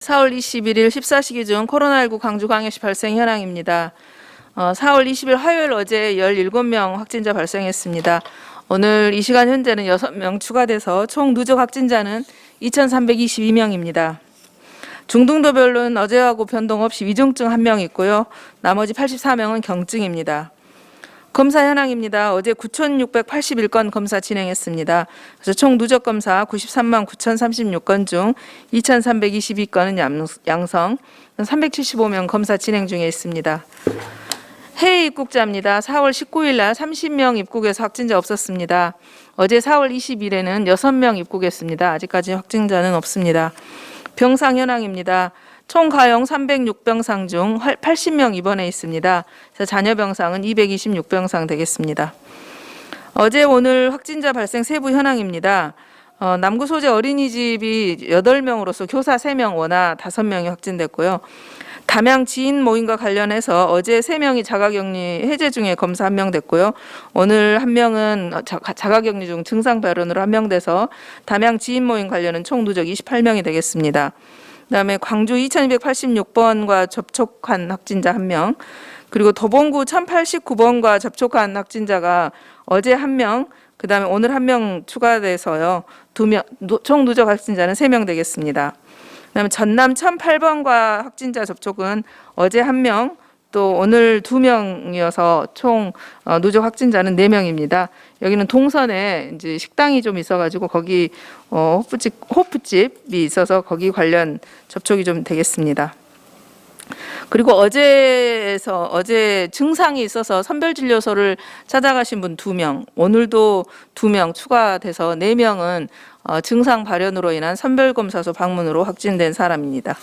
4월 21일 14시 중 코로나19 광주광역시 발생 현황입니다. 4월 20일 화요일 어제 17명 확진자 발생했습니다. 오늘 이 시간 현재는 6명 추가돼서 총 누적 확진자는 2,322명입니다. 중등도별로는 어제하고 변동 없이 위중증 1명 있고요. 나머지 84명은 경증입니다. 검사 현황입니다. 어제 9,681건 검사 진행했습니다. 그래서 총 누적 검사 93만 9,036건 중 2,322건은 양성, 375명 검사 진행 중에 있습니다. 해외 입국자입니다. 4월 19일 날 30명 입국해서 확진자 없었습니다. 어제 4월 20일에는 6명 입국했습니다. 아직까지 확진자는 없습니다. 병상 현황입니다. 총 가용 306병상 중 80명 입원해 있습니다. 그래서 잔여 병상은 226병상 되겠습니다. 어제 오늘 확진자 발생 세부 현황입니다. 남구 소재 어린이집이 8명으로서 교사 3명, 원아 5명이 확진됐고요. 담양 지인 모임과 관련해서 어제 3명이 자가격리 해제 중에 검사 1명 됐고요. 오늘 1명은 자가격리 중 증상 발현으로 1명 돼서 담양 지인 모임 관련은 총 누적 28명이 되겠습니다. 그다음에 광주 2286번과 접촉한 확진자 1명, 그리고 도봉구 1089번과 접촉한 확진자가 어제 1명, 그다음에 오늘 1명 추가돼서요. 2명, 총 누적 확진자는 3명 되겠습니다. 그다음에 전남 1008번과 확진자 접촉은 어제 1명, 또 오늘 2명이어서 총 누적 확진자는 4명입니다. 여기는 동선에 이제 식당이 좀 있어가지고 거기 호프집이 있어서 거기 관련 접촉이 좀 되겠습니다. 그리고 어제 증상이 있어서 선별진료소를 찾아가신 분 2명, 오늘도 2명 추가돼서 4명은 증상 발현으로 인한 선별검사소 방문으로 확진된 사람입니다.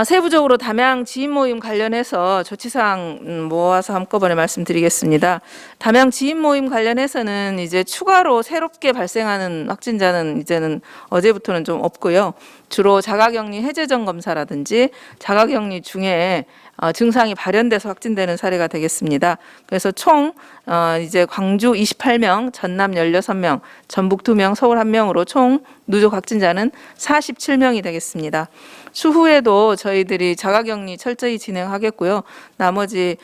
세부적으로 담양 지인 모임 관련해서 조치사항 모아서 한꺼번에 말씀드리겠습니다. 담양 지인 모임 관련해서는 이제 추가로 새롭게 발생하는 확진자는 이제는 어제부터는 좀 없고요. 주로 자가격리 해제전 검사라든지 자가격리 중에 증상이 발현돼서 확진되는 사례가 되겠습니다. 그래서 총 이제 광주 28명, 전남 16명, 전북 2명, 서울 1명으로 총 누적 확진자는 47명이 되겠습니다. 추후에도 저희들이 자가격리 철저히 진행하겠고요. 나머지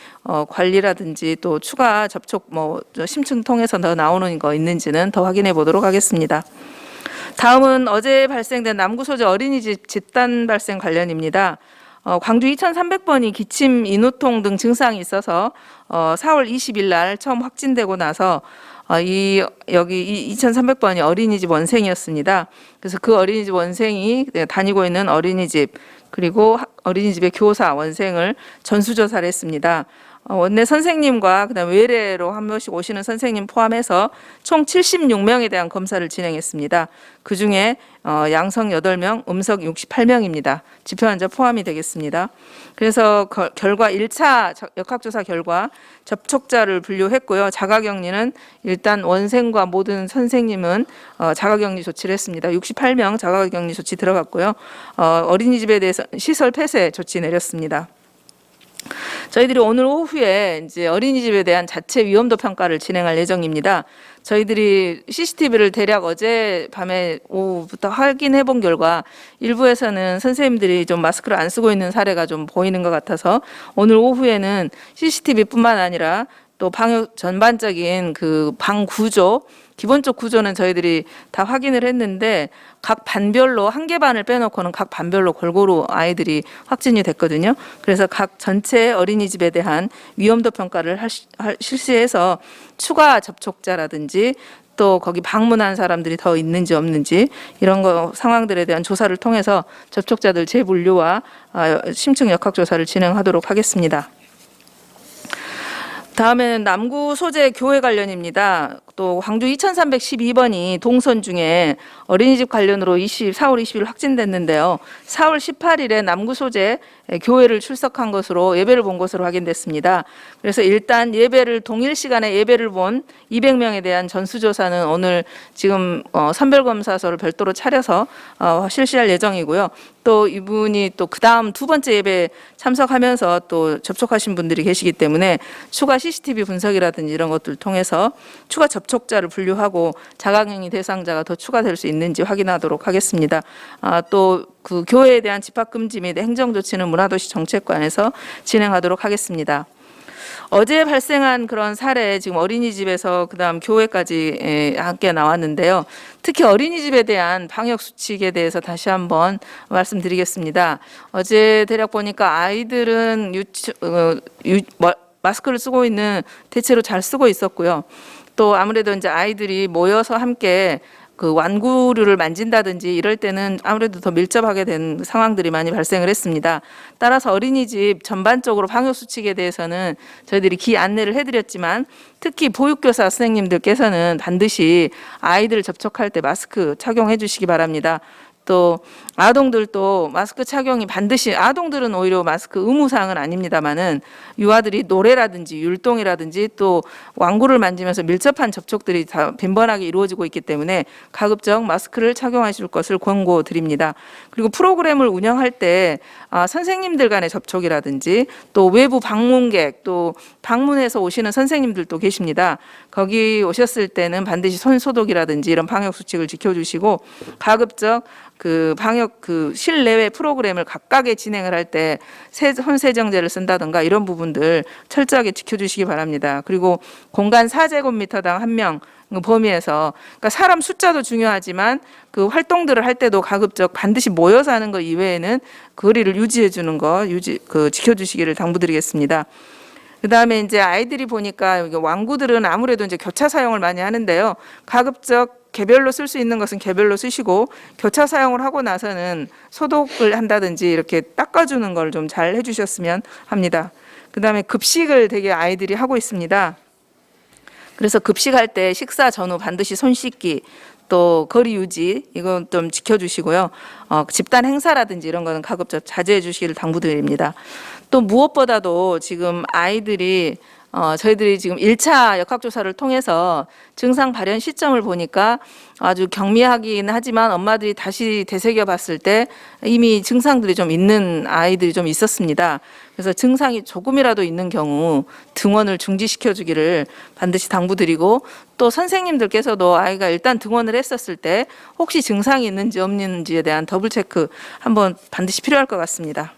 관리라든지 또 추가 접촉 심층 통해서 더 나오는 거 있는지는 더 확인해 보도록 하겠습니다. 다음은 어제 발생된 남구 소재 어린이집 집단 발생 관련입니다. 광주 2300번이 기침, 인후통 등 증상이 있어서 4월 20일 날 처음 확진되고 나서 여기 2300번이 어린이집 원생이었습니다. 그래서 그 어린이집 원생이 다니고 있는 어린이집 그리고 어린이집의 교사 원생을 전수조사를 했습니다. 원내 선생님과 그다음에 외래로 한 명씩 오시는 선생님 포함해서 총 76명에 대한 검사를 진행했습니다. 그중에 양성 8명, 음성 68명입니다. 지표 환자 포함이 되겠습니다. 그래서 결과 1차 역학조사 결과 접촉자를 분류했고요. 자가격리는 일단 원생과 모든 선생님은 자가격리 조치를 했습니다. 68명 자가격리 조치 들어갔고요. 어린이집에 대해서 시설 폐쇄 조치 내렸습니다. 저희들이 오늘 오후에 이제 어린이집에 대한 자체 위험도 평가를 진행할 예정입니다. 저희들이 CCTV를 대략 어제 밤에 오후부터 확인해 본 결과 일부에서는 선생님들이 좀 마스크를 안 쓰고 있는 사례가 좀 보이는 것 같아서 오늘 오후에는 CCTV뿐만 아니라 또 방역 전반적인 그 방 구조, 기본적 구조는 저희들이 다 확인을 했는데 각 반별로 한 개 반을 빼놓고는 각 반별로 골고루 아이들이 확진이 됐거든요. 그래서 각 전체 어린이집에 대한 위험도 평가를 실시해서 추가 접촉자라든지 또 거기 방문한 사람들이 더 있는지 없는지 이런 상황들에 대한 조사를 통해서 접촉자들 재분류와 심층 역학조사를 진행하도록 하겠습니다. 다음에는 남구 소재 교회 관련입니다. 또 광주 2312번이 동선 중에 어린이집 관련으로 4월 20일 확진됐는데요. 4월 18일에 남구 소재 교회를 출석한 것으로 예배를 본 것으로 확인됐습니다. 그래서 일단 예배를 동일 시간에 예배를 본 200명에 대한 전수조사는 오늘 지금 선별검사소를 별도로 차려서 실시할 예정이고요. 또 이분이 또 그 다음 두 번째 예배 참석하면서 또 접촉하신 분들이 계시기 때문에 추가 CCTV 분석이라든지 이런 것들 통해서 추가 접촉 접촉자를 분류하고 자가격리 대상자가 더 추가될 수 있는지 확인하도록 하겠습니다. 또 그 교회에 대한 집합금지 및 행정조치는 문화도시 정책관에서 진행하도록 하겠습니다. 어제 발생한 그런 사례, 지금 어린이집에서 그다음 교회까지 함께 나왔는데요. 특히 어린이집에 대한 방역 수칙에 대해서 다시 한번 말씀드리겠습니다. 어제 대략 보니까 아이들은 마스크를 쓰고 있는 대체로 잘 쓰고 있었고요. 또 아무래도 이제 아이들이 모여서 함께 그 완구류를 만진다든지 이럴 때는 아무래도 더 밀접하게 된 상황들이 많이 발생을 했습니다. 따라서 어린이집 전반적으로 방역 수칙에 대해서는 저희들이 안내를 해드렸지만 특히 보육교사 선생님들께서는 반드시 아이들 접촉할 때 마스크 착용해 주시기 바랍니다. 또 아동들도 마스크 착용이 반드시, 아동들은 오히려 마스크 의무사항은 아닙니다만은 유아들이 노래라든지 율동이라든지 또 완구를 만지면서 밀접한 접촉들이 다 빈번하게 이루어지고 있기 때문에 가급적 마스크를 착용하실 것을 권고드립니다. 그리고 프로그램을 운영할 때 선생님들 간의 접촉이라든지 또 외부 방문객, 또 방문해서 오시는 선생님들도 계십니다. 거기 오셨을 때는 반드시 손 소독이라든지 이런 방역 수칙을 지켜주시고 가급적 그 방역 그 실내외 프로그램을 각각의 진행을 할 때 손세정제를 쓴다든가 이런 부분들 철저하게 지켜주시기 바랍니다. 그리고 공간 4제곱미터당 1명 범위에서, 그러니까 사람 숫자도 중요하지만 그 활동들을 할 때도 가급적 반드시 모여서 하는 것 이외에는 거리를 유지해 주는 거 지켜주시기를 당부드리겠습니다. 그다음에 이제 아이들이 보니까 완구들은 아무래도 이제 교차 사용을 많이 하는데요. 가급적 개별로 쓸 수 있는 것은 개별로 쓰시고 교차 사용을 하고 나서는 소독을 한다든지 이렇게 닦아주는 걸 좀 잘 해주셨으면 합니다. 그다음에 급식을 되게 아이들이 하고 있습니다. 그래서 급식할 때 식사 전후 반드시 손 씻기, 또 거리 유지 이건 좀 지켜주시고요. 집단 행사라든지 이런 거는 가급적 자제해 주시기를 당부드립니다. 또 무엇보다도 지금 아이들이 저희들이 지금 1차 역학조사를 통해서 증상 발현 시점을 보니까 아주 경미하긴 하지만 엄마들이 다시 되새겨 봤을 때 이미 증상들이 좀 있는 아이들이 좀 있었습니다. 그래서 증상이 조금이라도 있는 경우 등원을 중지시켜 주기를 반드시 당부드리고, 또 선생님들께서도 아이가 일단 등원을 했었을 때 혹시 증상이 있는지 없는지에 대한 더블 체크 한번 반드시 필요할 것 같습니다.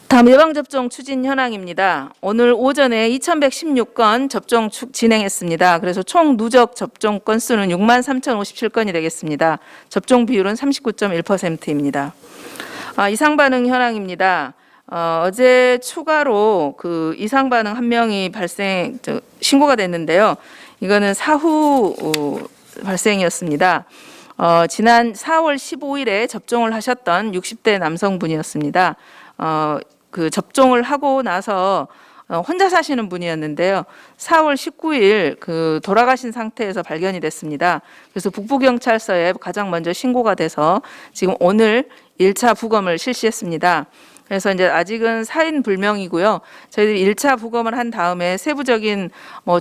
다음 예방접종 추진 현황입니다. 오늘 오전에 2116건 접종 진행했습니다. 그래서 총 누적 접종 건수는 63,057건이 되겠습니다. 접종 비율은 39.1%입니다. 이상 반응 현황입니다. 어제 추가로 그 이상 반응 1명이 신고가 됐는데요. 이거는 사후 발생이었습니다. 지난 4월 15일에 접종을 하셨던 60대 남성분이었습니다. 그 접종을 하고 나서 혼자 사시는 분이었는데요. 4월 19일 그 돌아가신 상태에서 발견이 됐습니다. 그래서 북부경찰서에 가장 먼저 신고가 돼서 지금 오늘 1차 부검을 실시했습니다. 그래서 이제 아직은 사인 불명이고요. 저희들이 1차 부검을 한 다음에 세부적인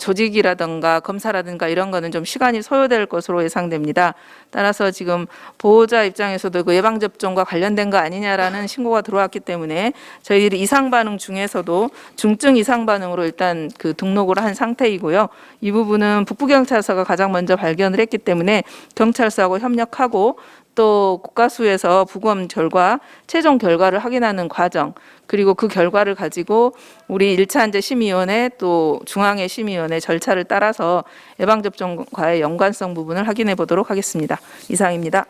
조직이라든가 검사라든가 이런 거는 좀 시간이 소요될 것으로 예상됩니다. 따라서 지금 보호자 입장에서도 그 예방접종과 관련된 거 아니냐라는 신고가 들어왔기 때문에 저희들이 이상 반응 중에서도 중증 이상 반응으로 일단 그 등록을 한 상태이고요. 이 부분은 북부경찰서가 가장 먼저 발견을 했기 때문에 경찰서하고 협력하고 또 국가수에서 부검 결과 최종 결과를 확인하는 과정, 그리고 그 결과를 가지고 우리 1차 이제 심의위원회 또 중앙의 심의위원회 절차를 따라서 예방접종과의 연관성 부분을 확인해 보도록 하겠습니다. 이상입니다.